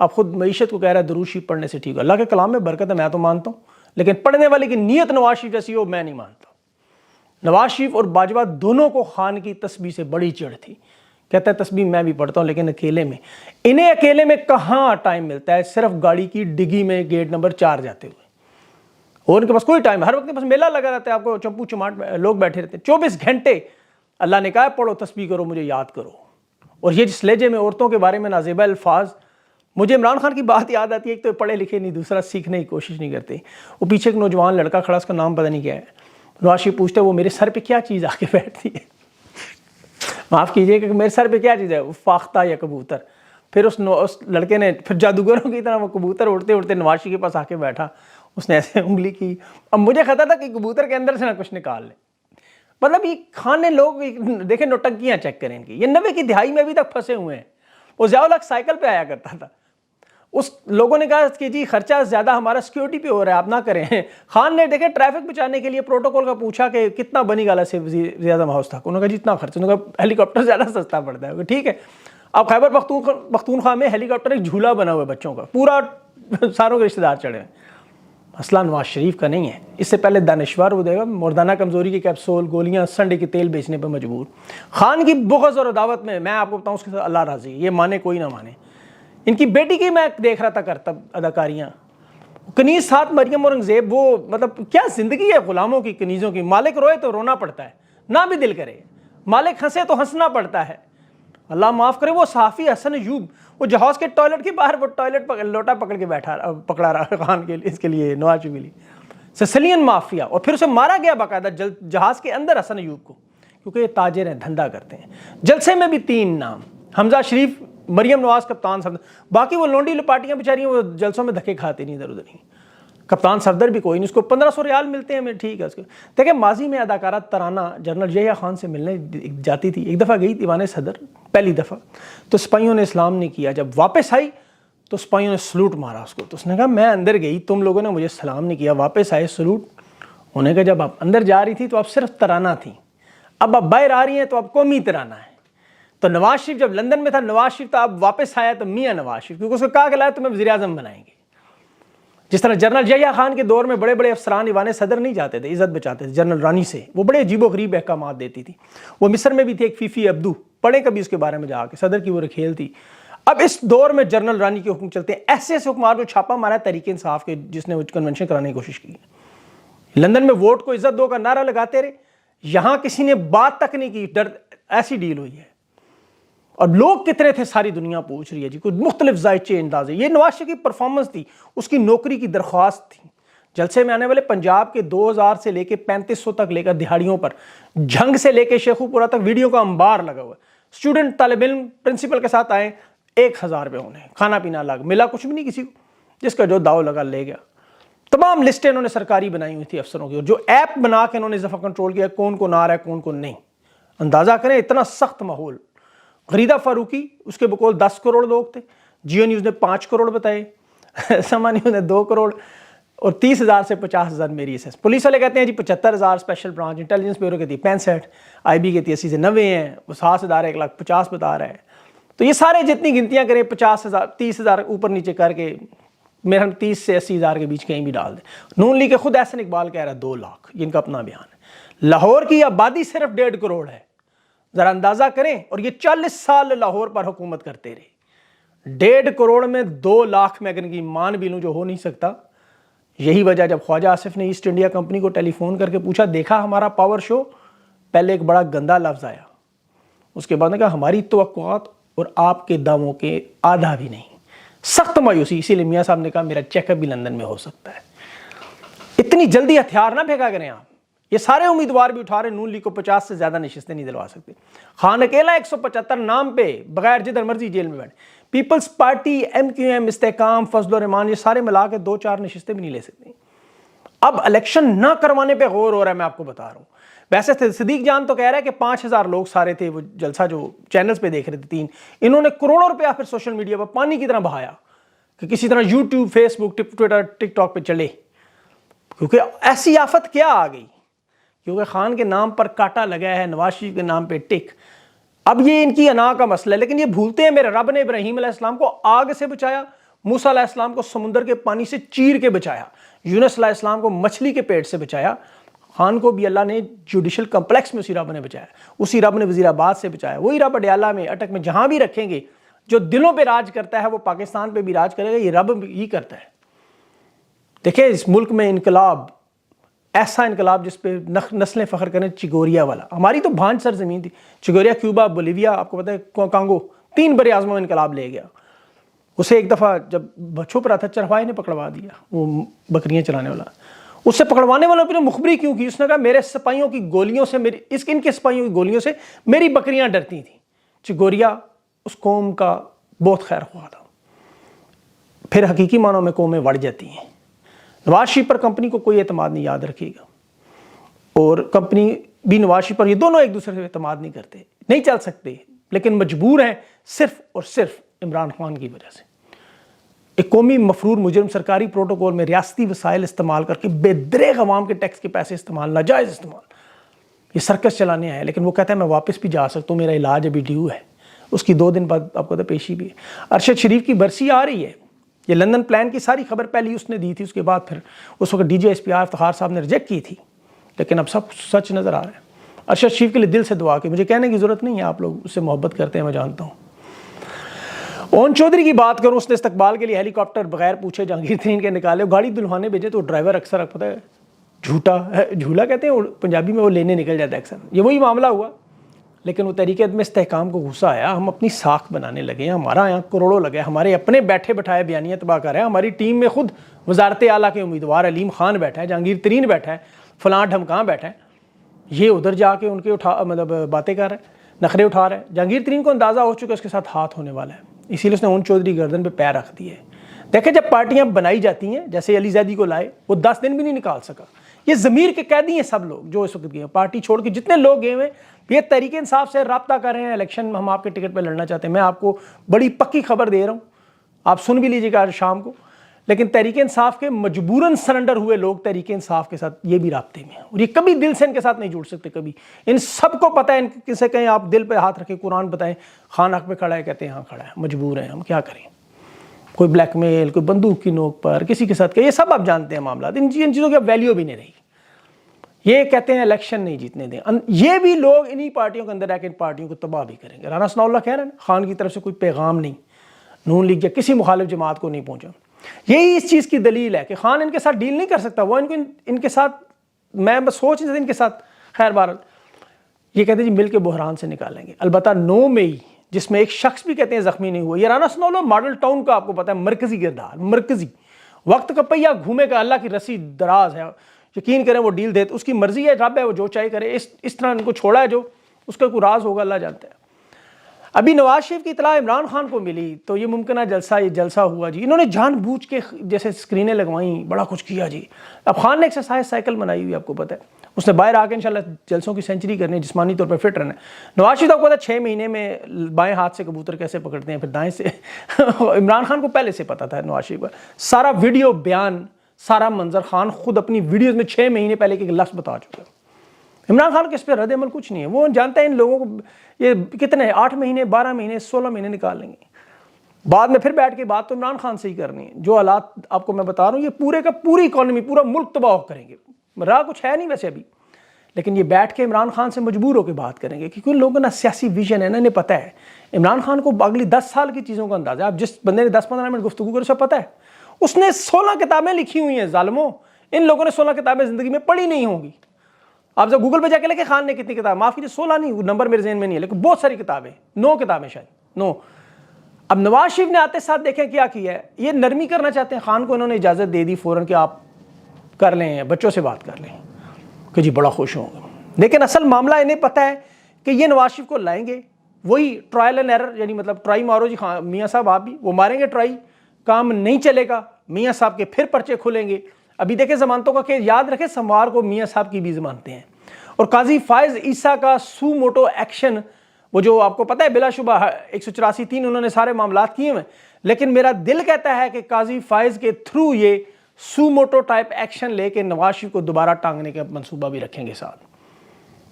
اب خود معیشت کو کہہ رہا ہے درود شریف پڑھنے سے ٹھیک ہو. اللہ کے کلام میں برکت ہے میں تو مانتا ہوں, لیکن پڑھنے والے کی نیت نواز شریف جیسی ہو میں نہیں مانتا. نواز شریف اور باجوہ دونوں کو خان کی تسبیح سے بڑی چڑھ تھی. کہتا ہے تسبیح میں بھی پڑھتا ہوں لیکن اکیلے میں. انہیں اکیلے میں کہاں ٹائم ملتا ہے, صرف گاڑی کی ڈگی میں گیٹ نمبر 4 جاتے ہوئے, اور ان کے پاس کوئی ٹائم, ہر وقت بس میلہ لگا رہتا ہے, آپ کو چمپو چماٹ لوگ بیٹھے رہتے ہیں 24 گھنٹے. اللہ نے کہا پڑھو تسبیح کرو مجھے یاد کرو. اور یہ جس لہجے میں عورتوں کے بارے میں نازیبہ الفاظ, مجھے عمران خان کی بات یاد آتی ہے. ایک تو پڑھے لکھے نہیں, دوسرا سیکھنے کی کوشش نہیں کرتے. وہ پیچھے ایک نوجوان لڑکا کھڑا, اس کا نام پتہ نہیں کیا ہے, نواز شریف پوچھتا ہے وہ میرے سر پہ کیا چیز آ کے بیٹھتی ہے, معاف کیجئے کہ میرے سر پہ کیا چیز ہے, وہ فاختہ یا کبوتر. پھر اس لڑکے نے پھر جادوگروں کی طرح وہ کبوتر اڑتے اڑتے نواز شریف کے پاس آ کے بیٹھا. اس نے ایسے انگلی کی. اب مجھے خطرہ تھا کہ کبوتر کے اندر سے نہ کچھ نکال لے. مطلب یہ خان نے لوگ دیکھیں نوٹنکیاں چیک کریں ان کی, یہ 90 کی دہائی میں ابھی تک پھنسے ہوئے ہیں. وہ ضیاء الحق سائیکل پہ آیا کرتا تھا. اس لوگوں نے کہا کہ جی خرچہ زیادہ ہمارا سیکیورٹی پہ ہو رہا ہے آپ نہ کریں. خان نے دیکھیں ٹریفک بچانے کے لیے پروٹوکول کا پوچھا کہ کتنا بنی گالا سے وزیر اعظم ہاؤس تھا. انہوں نے کہا جتنا خرچہ, انہوں نے کہا ہیلی کاپٹر زیادہ سستا پڑتا ہے. ٹھیک ہے, اب خیبر پختونخوا میں ہیلی کاپٹر ایک جھولا بنا ہوا ہے بچوں کا, پورا ساروں کے رشتہ دار چڑھے ہیں. مسئلہ نواز شریف کا نہیں ہے. اس سے پہلے دانشور وہ دے گا مردانہ کمزوری کے کیپسول, گولیاں, سنڈے کے تیل بیچنے پہ مجبور. خان کی بغض اور عداوت میں آپ کو بتاؤں اس کے ساتھ اللہ راضی, یہ مانے کوئی نہ مانے. ان کی بیٹی کی میں دیکھ رہا تھا کرتب اداکاریاں, کنیز ساتھ مریم اورنگزیب, وہ مطلب کیا زندگی ہے غلاموں کی, کنیزوں کی. مالک روئے تو رونا پڑتا ہے, نہ بھی دل کرے. مالک ہنسے تو ہنسنا پڑتا ہے. اللہ معاف کرے, وہ صحافی حسن ایوب, وہ جہاز کے ٹوائلٹ کے باہر وہ ٹوائلٹ لوٹا پکڑ کے پکڑا رہا خان کے لیے, اس کے لیے نواز شریف کے لیے. سسلین مافیا, اور پھر اسے مارا گیا باقاعدہ جہاز کے اندر حسن ایوب کو, کیونکہ یہ تاجر ہیں, دھندا کرتے ہیں. جلسے میں بھی 3 نام, حمزہ شریف, مریم نواز, کپتان صفدر. باقی وہ لونڈی لپاٹیاں بیچاری ہیں, وہ جلسوں میں دھکے کھاتے نہیں ادھر ادھر ہی. کپتان صفدر بھی کوئی نہیں, اس کو 1500 ریال ملتے ہیں, ٹھیک ہے. اس کو دیکھیں ماضی میں اداکارہ ترانہ جنرل یحییٰ خان سے ملنے جاتی تھی. ایک دفعہ گئی دیوان صدر پہلی دفعہ, تو سپاہیوں نے اسلام نہیں کیا. جب واپس آئی تو سپاہیوں نے سلوٹ مارا اس کو. تو اس نے کہا میں اندر گئی, تم لوگوں نے مجھے سلام نہیں کیا, واپس آئے سلوٹ. انہوں نے کہا جب آپ اندر جا رہی تھی تو آپ صرف ترانہ تھیں, اب آپ باہر آ رہی ہیں تو آپ قومی ترانہ ہے. تو نواز شریف جب لندن میں تھا, نواز شریف تو اب واپس آیا تو میاں نواز شریف, کیونکہ اس کو کہا کہ لائے تمہیں وزیر اعظم بنائیں گے. جس طرح جنرل یحییٰ خان کے دور میں بڑے بڑے افسران ایوان صدر نہیں جاتے تھے, عزت بچاتے تھے جنرل رانی سے, وہ بڑے عجیب و غریب احکامات دیتی تھی. وہ مصر میں بھی تھی ایک فیفی عبدو, پڑھیں کبھی اس کے بارے میں جا کے, صدر کی وہ رکھیل تھی. اب اس دور میں جنرل رانی کے حکم چلتے ہیں. ایسے ایسے حکمران جو چھاپا مارا ہے تحریک انصاف کے, جس نے وہ کنونشن کرانے کی کوشش کی. لندن میں ووٹ کو عزت دو کا نعرہ لگاتے رہے, یہاں کسی نے بات تک نہیں کی, ڈر ایسی ڈیل ہوئی ہے. اور لوگ کتنے تھے ساری دنیا پوچھ رہی ہے جی, کچھ مختلف ذائچے اندازے. یہ نواز شریف کی پرفارمنس تھی, اس کی نوکری کی درخواست تھی. جلسے میں آنے والے پنجاب کے 2000 سے لے کے 3500 تک لے کر دہاڑیوں پر, جھنگ سے لے کے شیخو پورہ تک ویڈیو کا انبار لگا ہوا ہے. اسٹوڈنٹ طالب علم پرنسپل کے ساتھ آئے, 1000 روپے ہونے, کھانا پینا الگ, ملا کچھ بھی نہیں کسی کو, جس کا جو داؤ لگا لے گیا. تمام لسٹیں انہوں نے سرکاری بنائی ہوئی تھی افسروں کی, اور جو ایپ بنا کے انہوں نے اضافہ کنٹرول کیا کون کو نہ آ رہا ہے کون کو نہیں. اندازہ کریں اتنا سخت ماحول. غریدہ فاروقی, اس کے بقول 10 کروڑ لوگ تھے, جیو نیوز نے 5 کروڑ بتائے, سما نیوز نے 2 کروڑ, اور 30,000 سے 50,000 میری اسیس. پولیس والے کہتے ہیں جی 75,000, اسپیشل برانچ انٹیلیجنس بیورو کہتی ہے 65, آئی بی کہتی ہے 80 سے 90 ہیں, وہ 7 ادارے 1,50,000 بتا رہا ہے. تو یہ سارے جتنی گنتیاں کریں 50,000 30,000 اوپر نیچے کر کے میرا 30 سے 80,000 کے بیچ کہیں بھی ڈال دیں. نون لیگ کے خود احسن اقبال کہہ رہا ہے 2 لاکھ, یہ ان کا اپنا بیان ہے. لاہور کی آبادی صرف 1.5 کروڑ ہے, ذرا اندازہ کریں, اور یہ 40 سال لاہور پر حکومت کرتے رہے. 1.5 کروڑ میں 2 لاکھ میں اگر ان کی مان بھی لوں جو ہو نہیں سکتا. یہی وجہ جب خواجہ آصف نے ایسٹ انڈیا کمپنی کو ٹیلی فون کر کے پوچھا دیکھا ہمارا پاور شو, پہلے ایک بڑا گندا لفظ آیا, اس کے بعد نے کہا ہماری توقعات اور آپ کے دعووں کے آدھا بھی نہیں. سخت مایوسی. اسی لیے میاں صاحب نے کہا میرا چیک اپ بھی لندن میں ہو سکتا ہے. اتنی جلدی ہتھیار نہ پھینکا کریں آپ. یہ سارے امیدوار بھی اٹھا رہے, نون لیگ کو 50 سے زیادہ نشستیں نہیں دلوا سکتے. خان اکیلا 175 نام پہ بغیر جدھر مرضی جیل میں بیٹھے. پیپلز پارٹی, ایم کیو ایم, استحکام, فضل الرحمان, یہ سارے ملا کے 2-4 نشستیں بھی نہیں لے سکتے. اب الیکشن نہ کروانے پہ غور ہو رہا ہے, میں آپ کو بتا رہا ہوں. ویسے صدیق جان تو کہہ رہا ہے کہ 5,000 لوگ سارے تھے وہ جلسہ جو چینلز پہ دیکھ رہے تھے 3, انہوں نے کروڑوں روپیہ پھر سوشل میڈیا پر پانی کی طرح بہایا کہ کسی طرح یوٹیوب, فیس بک, ٹویٹر, ٹک ٹاک پہ چلے. کیونکہ ایسی آفت کیا آ گئی, کیونکہ خان کے نام پر کاٹا لگا ہے, نواز شریف کے نام پہ ٹک. اب یہ ان کی انا کا مسئلہ ہے, لیکن یہ بھولتے ہیں میرے رب نے ابراہیم علیہ السلام کو آگ سے بچایا, موسیٰ علیہ السلام کو سمندر کے پانی سے چیر کے بچایا, یونس علیہ السلام کو مچھلی کے پیٹ سے بچایا, خان کو بھی اللہ نے جوڈیشل کمپلیکس میں اسی رب نے بچایا, اسی رب نے وزیر آباد سے بچایا, وہی رب اڈیالہ میں اٹک میں جہاں بھی رکھیں گے, جو دلوں پہ راج کرتا ہے وہ پاکستان پہ بھی راج کرے گا, یہ رب ہی کرتا ہے. دیکھیں اس ملک میں انقلاب, ایسا انقلاب جس پہ نسلیں فخر کریں, چگوریا والا. ہماری تو بھانج سر زمین تھی, چگوریا, کیوبا, بولیویا, آپ کو پتہ ہے کانگو, 3 بر اعظموں میں انقلاب لے گیا. اسے ایک دفعہ جب چھپ رہا تھا چرواہے نے پکڑوا دیا, وہ بکریاں چلانے والا, اس سے پکڑوانے والوں نے مخبری کیوں کی, اس نے کہا میرے سپاہیوں کی گولیوں سے, ان کے سپاہیوں کی گولیوں سے میری بکریاں ڈرتی تھیں. چگوریا اس قوم کا بہت خیر خواہ تھا. پھر حقیقی معنوں میں قومیں بڑھ جاتی ہیں. نواز شریف پر کمپنی کو کوئی اعتماد نہیں, یاد رکھیے گا, اور کمپنی بھی نواز شریف پر, یہ دونوں ایک دوسرے سے اعتماد نہیں کرتے, نہیں چل سکتے, لیکن مجبور ہیں صرف اور صرف عمران خان کی وجہ سے. ایک قومی مفرور مجرم سرکاری پروٹوکول میں ریاستی وسائل استعمال کر کے بے دریغ عوام کے ٹیکس کے پیسے استعمال, ناجائز استعمال, یہ سرکس چلانے آئے. لیکن وہ کہتا ہے میں واپس بھی جا سکتا ہوں, میرا علاج ابھی ڈیو ہے. اس کی 2 دن بعد آپ کو پتہ پیشی بھی ہے. ارشد شریف کی برسی آ رہی ہے. یہ لندن پلان کی ساری خبر پہلی اس نے دی تھی, اس کے بعد پھر اس وقت D G S P R Iftikhar صاحب نے ریجیکٹ کی تھی, لیکن اب سب سچ نظر آ رہا ہے. ارشد شریف کے لیے دل سے دعا کہ, مجھے کہنے کی ضرورت نہیں ہے, آپ لوگ اس سے محبت کرتے ہیں, میں جانتا ہوں. اون چودھری کی بات کروں, اس نے استقبال کے لیے ہیلی کاپٹر بغیر پوچھے جہانگیر ترین کے نکالے, گاڑی دلہوانے بھیجے تو ڈرائیور اکثر پتہ ہے جھولا کہتے ہیں پنجابی میں, وہ لینے نکل جاتا ہے اکثر. یہ وہی معاملہ ہوا, لیکن وہ تحریک عدم استحکام کو غصہ آیا, ہم اپنی ساکھ بنانے لگے, ہمارا یہاں کروڑوں لگے, ہمارے اپنے بیٹھے بٹھائے بیانیاں تباہ کر رہے ہیں. ہماری ٹیم میں خود وزارت اعلیٰ کے امیدوار علیم خان بیٹھا ہے, جہانگیر ترین بیٹھا ہے, فلاں ڈھمکاں بیٹھا ہے, یہ ادھر جا کے ان کے باتیں کر رہے ہیں, نخرے اٹھا رہے ہیں. جہانگیر ترین کو اندازہ ہو چکا اس کے ساتھ ہاتھ ہونے والا ہے, اسی لیے اس نے اون چودھری گردن پہ پیر رکھ دیے. دیکھیں جب پارٹیاں بنائی جاتی ہیں, جیسے علی زیدی کو لائے, وہ 10 دن بھی نہیں نکال سکا. یہ ضمیر کے قیدی ہیں سب لوگ جو اس وقت گئے ہیں, پارٹی چھوڑ کے جتنے لوگ گئے ہوئے, یہ تحریک انصاف سے رابطہ کر رہے ہیں, الیکشن ہم آپ کے ٹکٹ پہ لڑنا چاہتے ہیں. میں آپ کو بڑی پکی خبر دے رہا ہوں, آپ سن بھی لیجیے گا آج شام کو. لیکن تحریک انصاف کے مجبوراً سرنڈر ہوئے لوگ تحریک انصاف کے ساتھ یہ بھی رابطے میں ہیں, اور یہ کبھی دل سے ان کے ساتھ نہیں جڑ سکتے کبھی. ان سب کو پتہ ہے, ان کسے کہیں آپ دل پہ ہاتھ رکھیں, قرآن بتائیں, خان حق پہ کھڑا ہے, کہتے ہیں ہاں کھڑا ہے, مجبور ہیں, ہم کیا کریں. کوئی بلیک میل, کوئی بندوق کی نوک پر کسی کے ساتھ, یہ سب آپ جانتے ہیں معاملات. ان چیزوں کی اب ویلیو بھی نہیں رہی. یہ کہتے ہیں الیکشن نہیں جیتنے دیں, یہ بھی لوگ انہی پارٹیوں کے اندر رہ کے ان پارٹیوں کو تباہ بھی کریں گے. رانا ثناء اللہ کہہ رہے ہیں خان کی طرف سے کوئی پیغام نہیں, نون لیگ یا کسی مخالف جماعت کو نہیں پہنچا. یہی اس چیز کی دلیل ہے کہ خان ان کے ساتھ ڈیل نہیں کر سکتا. وہ ان کے ساتھ, میں بس سوچ نہیں سکتا ان کے ساتھ, خیر بہرحال یہ کہتے ہیں جی مل کے بحران سے نکالیں گے. البتہ 9 مئی جس میں ایک شخص بھی کہتے ہیں زخمی نہیں ہوا, یہ رانا ثناء اللہ ماڈل ٹاؤن کا آپ کو پتہ ہے مرکزی کردار, مرکزی وقت کا پہیہ گھومے کا, اللہ کی رسی دراز ہے, یقین کریں وہ ڈیل دیتے, اس کی مرضی ہے, رب ہے, وہ جو چاہے کرے. اس طرح ان کو چھوڑا ہے, جو اس کا کوئی راز ہوگا اللہ جانتا ہے. ابھی نواز شریف کی اطلاع عمران خان کو ملی تو یہ ممکنہ یہ جلسہ ہوا جی. انہوں نے جان بوجھ کے جیسے اسکرینیں لگوائیں, بڑا کچھ کیا جی. اب خان نے ایکسرسائز سائیکل بنائی ہوئی, آپ کو پتہ ہے, اس نے باہر آ کے انشاءاللہ جلسوں کی سینچری کرنی, جسمانی طور پہ فٹ رہنا ہے. نواز شریف کو پتہ ہے 6 مہینے میں بائیں ہاتھ سے کبوتر کیسے پکڑتے ہیں, پھر دائیں سے. عمران خان کو پہلے سے پتہ تھا نواز شریف کا سارا ویڈیو بیان, سارا منظر خان خود اپنی ویڈیوز میں 6 مہینے پہلے کے لفظ بتا چکا. عمران خان کے اس پہ رد عمل کچھ نہیں ہے. وہ جانتے ہیں ان لوگوں کو یہ کتنے 8 مہینے 12 مہینے 16 مہینے نکال لیں گے, بعد میں پھر بیٹھ کے بات تو عمران خان سے ہی کرنی ہے. جو حالات آپ کو میں بتا رہا ہوں, یہ پورے کا پوری اکانومی, پورا ملک تباہ کریں گے. راہ کچھ ہے نہیں ویسے ابھی, لیکن یہ بیٹھ کے عمران خان سے مجبور ہو کے بات کریں گے, کیونکہ ان لوگوں کا نا سیاسی ویژن ہے نا, انہیں پتہ ہے عمران خان کو اگلی 10 سال کی چیزوں کا اندازہ ہے. اب جس بندے نے 10-15 منٹ گفتگو کر, اسے پتہ ہے اس نے 16 کتابیں لکھی ہوئی ہیں. ظالموں, ان لوگوں نے 16 کتابیں زندگی میں پڑھی نہیں ہوں گی. آپ جب گوگل پہ جا کے لکھیں خان نے کتنی کتابیں, معاف کیجیے 16 نہیں, نمبر میرے ذہن میں نہیں ہے, لیکن بہت ساری کتابیں, 9 کتابیں شاید 9. اب نواز شریف نے آتے ساتھ دیکھیں کیا کیا ہے, یہ نرمی کرنا چاہتے ہیں. خان کو انہوں نے اجازت دے دی فوراً کہ آپ کر لیں, بچوں سے بات کر لیں, کہ جی بڑا خوش ہوں گے. لیکن اصل معاملہ انہیں پتہ ہے کہ یہ نواز شریف کو لائیں گے, وہی ٹرائل اینڈ ایرر, یعنی مطلب ٹرائی مارو جی میاں صاحب, آپ بھی وہ ماریں گے ٹرائی, کام نہیں چلے گا, میاں صاحب کے پھر پرچے کھلیں گے. ابھی دیکھیں ضمانتوں کا کہ یاد رکھیں سموار کو میاں صاحب کی بھی ضمانتیں ہیں, اور قاضی فائز عیسیٰ کا سو موٹو ایکشن, وہ جو آپ کو پتہ ہے بلا شبہ 184(3) انہوں نے سارے معاملات کیے ہیں. لیکن میرا دل کہتا ہے کہ قاضی فائز کے تھرو یہ سو موٹو ٹائپ ایکشن لے کے نواز شریف کو دوبارہ ٹانگنے کا منصوبہ بھی رکھیں گے ساتھ.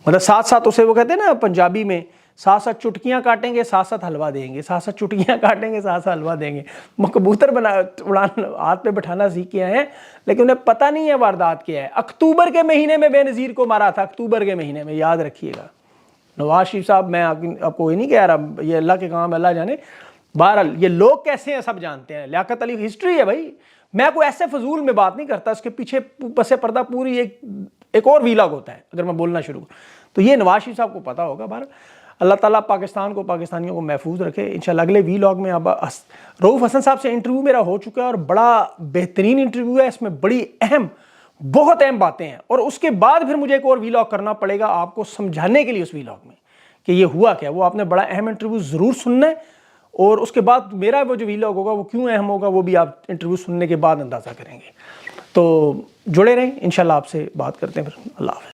مطلب ساتھ ساتھ اسے وہ کہتے ہیں نا پنجابی میں ساتھ ساتھ چٹکیاں کاٹیں گے، ساتھ ساتھ حلوہ دیں گے، ساتھ ساتھ چٹکیاں کاٹیں گے، ساتھ ساتھ حلوہ دیں گے. کبوتر اڑان ہاتھ پہ بٹھانا سیکھ کے ہیں، لیکن انہیں پتہ نہیں ہے واردات کیا ہے. اکتوبر کے مہینے میں بے نظیر کو مارا تھا، اکتوبر کے مہینے میں، یاد رکھیے گا. نواز شریف صاحب، میں آپ کو یہ نہیں کہہ رہا، یہ اللہ کے کام اللہ جانے. بہرحال یہ لوگ کیسے ہیں سب جانتے ہیں. لیاقت علی ہسٹری ہے بھائی، میں کوئی ایسے فضول میں بات نہیں کرتا، اس کے پیچھے پس پردہ پوری ایک اور ویلاگ ہوتا ہے اگر میں بولنا شروع کروں تو. یہ نواز شریف صاحب کو پتہ ہوگا. بہرحال اللہ تعالیٰ پاکستان کو، پاکستانیوں کو محفوظ رکھے. انشاءاللہ اگلے ویلاگ میں اب رؤوف حسن صاحب سے انٹرویو میرا ہو چکا ہے، اور بڑا بہترین انٹرویو ہے. اس میں بڑی بہت اہم باتیں ہیں، اور اس کے بعد پھر مجھے ایک اور ویلاگ کرنا پڑے گا آپ کو سمجھانے کے لیے اس ویلاگ میں کہ یہ ہوا کیا. وہ آپ نے بڑا اہم انٹرویو ضرور سننا ہے، اور اس کے بعد میرا وہ جو ویلاگ ہوگا وہ کیوں اہم ہوگا وہ بھی آپ انٹرویو سننے کے بعد اندازہ کریں گے. تو جڑے رہیں، انشاءاللہ آپ سے بات کرتے ہیں پھر. اللہ حافظ.